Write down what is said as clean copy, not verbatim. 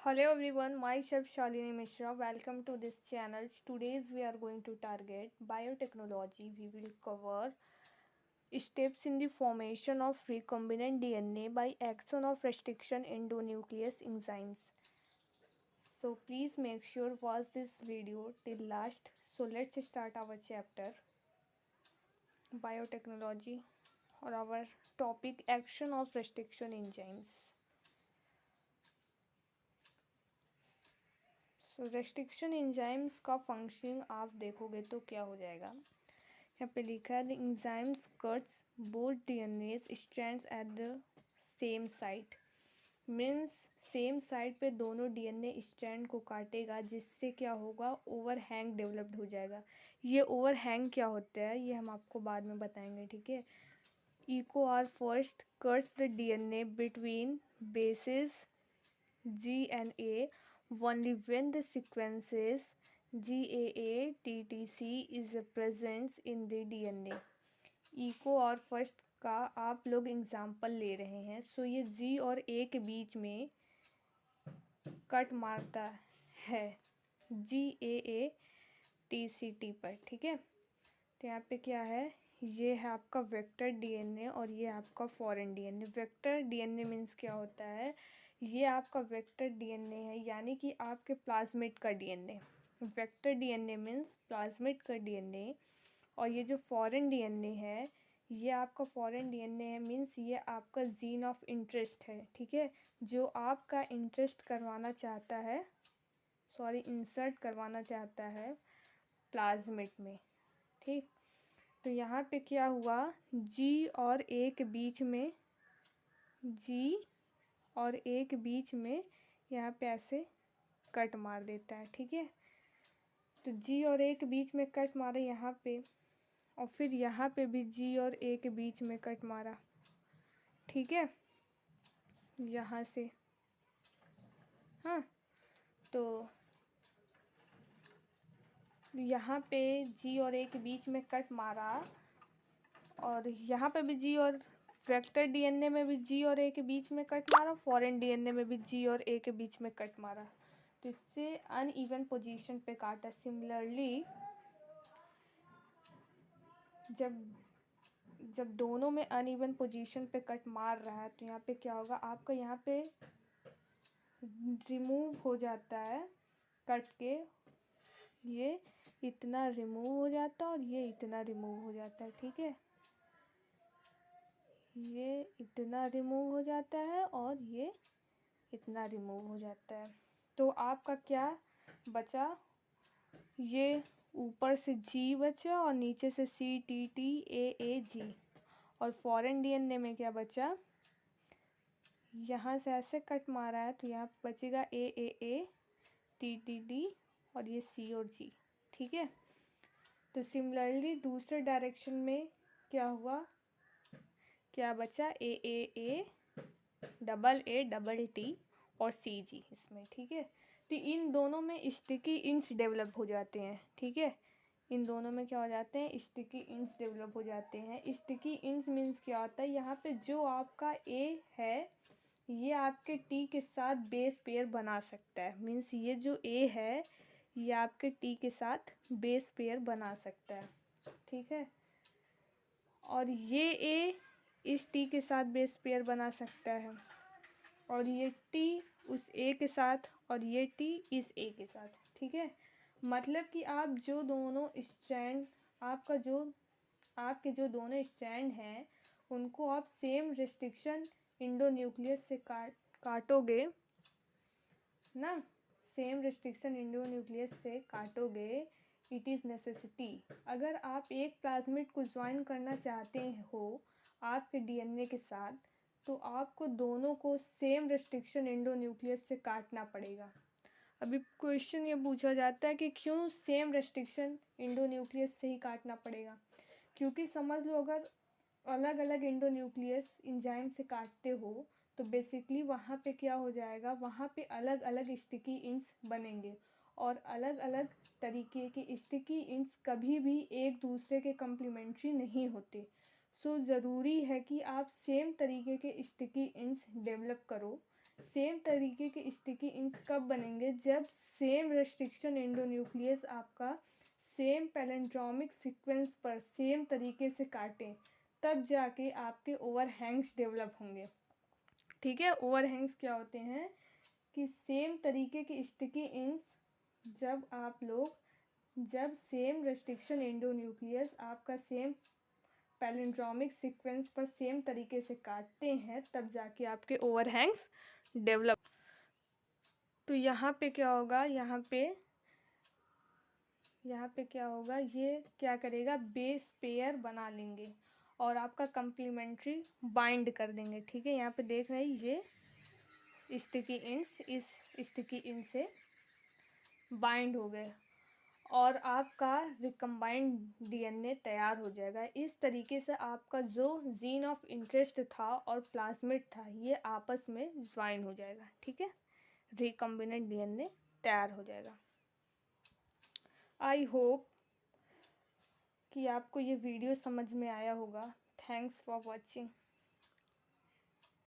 Hello everyone, myself Shalini Mishra. Welcome to this channel. Today's we are going to target biotechnology. We will cover steps in the formation of recombinant DNA by action of restriction endonuclease enzymes. So please make sure watch this video till last. So let's start our chapter biotechnology or our topic action of restriction enzymes. तो restriction enzymes का functioning आप देखोगे तो क्या हो जाएगा। यहाँ पे लिखा है the enzymes cuts both DNS strands at the same site. Means same site पे दोनों डीएनए स्ट्रैंड को काटेगा, जिससे क्या होगा, ओवरहैंग डेवलप्ड हो जाएगा। ये ओवरहैंग क्या होता है ये हम आपको बाद में बताएंगे, ठीक है। Eco R first cuts the DNA between bases G and A only when the sequences GAA TTC is present in the DNA। Eco R first का आप लोग एग्जाम्पल ले रहे हैं। सो ये G और A के बीच में कट मारता है GAA TCT पर, ठीक है। तो यहाँ पे क्या है, ये है आपका वेक्टर डीएनए और ये आपका foreign DNA. Vector DNA means क्या होता है, ये आपका वेक्टर डीएनए है, यानी कि आपके प्लाज्मिड का DNA. Vector DNA means plasmid का डीएनए। और ये जो फॉरेन डीएनए है, ये आपका फॉरेन डीएनए है, मीन्स ये आपका जीन ऑफ इंटरेस्ट है, ठीक है, जो आपका इंटरेस्ट करवाना चाहता है, इंसर्ट करवाना चाहता है प्लाज्मिड में, ठीक। तो यहाँ पे क्या हुआ, जी और ए के बीच में, जी और ए के बीच में यहाँ पे ऐसे कट मार देता है, ठीक है। तो जी और ए के बीच में कट मारा यहाँ पे, और फिर यहाँ पे भी जी और ए के बीच में कट मारा, ठीक है, यहाँ से। हाँ, तो यहाँ पे जी और ए के बीच में कट मारा, और यहाँ पे भी जी और वेक्टर डीएनए में भी जी और ए के बीच में कट मारा, फॉरेन डीएनए में भी जी और ए के बीच में कट मारा। तो इससे अनइवन पोजीशन पे काटा। सिमिलरली जब दोनों में अनइवन पोजीशन पे कट मार रहा है, तो यहाँ पे क्या होगा, आपका यहाँ पे रिमूव हो जाता है कट के, ये इतना रिमूव हो जाता है और ये इतना रिमूव हो जाता है, ठीक है। ये इतना रिमूव हो जाता है और ये इतना रिमूव हो जाता है। तो आपका क्या बचा, ये ऊपर से जी बचा और नीचे से CTTAAG। और फॉरेन डीएनए में क्या बचा, यहाँ से ऐसे कट मारा है तो यहाँ बचेगा AAA TTD और ये C और G, ठीक है। तो सिमिलरली दूसरे डायरेक्शन में क्या हुआ, क्या बचा, AAA AA T और CG इसमें, ठीक है। तो इन दोनों में स्टिकी इंस डेवलप हो जाते हैं, ठीक है। इन दोनों में क्या हो जाते हैं, स्टिकी इंस डेवलप हो जाते हैं। स्टिकी इंस मीन्स क्या होता है, यहाँ पे जो आपका A है ये आपके T के साथ बेस पेयर बना सकता है। मीन्स ये जो A है ये आपके T के साथ बेस पेयर बना सकता है, ठीक है। और ये A इस T के साथ बेस पेयर बना सकता है, और ये T उस A के साथ, और ये T इस A के साथ, ठीक है। मतलब कि आप जो दोनों स्ट्रैंड, आपके जो दोनों स्ट्रैंड हैं उनको आप सेम रेस्ट्रिक्शन इंडोन्यूक्लियस से काटोगे ना, सेम रेस्ट्रिक्शन इंडोन्यूक्लियस से काटोगे। It is necessity. अगर आप एक प्लाज्मिड को ज्वाइन करना चाहते हो आपके डीएनए के साथ, तो आपको दोनों को सेम रेस्ट्रिक्शन इंडोन्यूक्लियस से काटना पड़ेगा। अभी क्वेश्चन ये पूछा जाता है कि क्यों सेम रेस्ट्रिक्शन इंडोन्यूक्लियस से ही काटना पड़ेगा। क्योंकि समझ लो, अगर अलग अलग इंडोन्यूक्लियस एंजाइम से काटते हो तो बेसिकली वहाँ पे क्या हो जाएगा, वहाँ पे अलग अलग स्टिकी इंस बनेंगे, और अलग अलग तरीके के स्टिकी इंस कभी भी एक दूसरे के कम्प्लीमेंट्री नहीं होते। सो ज़रूरी है कि आप सेम तरीके के स्टिकी इंस डेवलप करो, सेम तरीके के स्टिकी इंस कब बनेंगे? जब सेम रेस्ट्रिक्शन एंडोन्यूक्लियस आपका सेम पैलेंड्रोमिक सीक्वेंस पर सेम तरीके से काटें, तब जाके आपके ओवरहैंग्स डेवलप होंगे। ठीक है, ओवरहैंग्स क्या होते हैं कि सेम तरीके के स्टिकी इंस जब सेम रेस्ट्रिक्शन एंडोन्यूक्लियस आपका सेम पैलिंड्रोमिक सीक्वेंस पर सेम तरीके से काटते हैं, तब जाके आपके ओवरहैंग्स डेवलप। तो यहाँ पे क्या होगा, यहाँ पे क्या होगा, ये क्या करेगा, बेस पेयर बना लेंगे और आपका कंप्लीमेंट्री बाइंड कर देंगे। ठीक है, यहाँ पे देख रहे हैं ये स्टिकी इंस इस स्टिकी इंस से बाइंड हो गए और आपका रिकम्बाइंड डीएनए तैयार हो जाएगा। इस तरीके से आपका जो जीन ऑफ इंटरेस्ट था और प्लाज्मिड था, ये आपस में ज्वाइन हो जाएगा। ठीक है, रिकम्बिनेंट डीएनए तैयार हो जाएगा। आई होप कि आपको ये वीडियो समझ में आया होगा। Thanks for watching.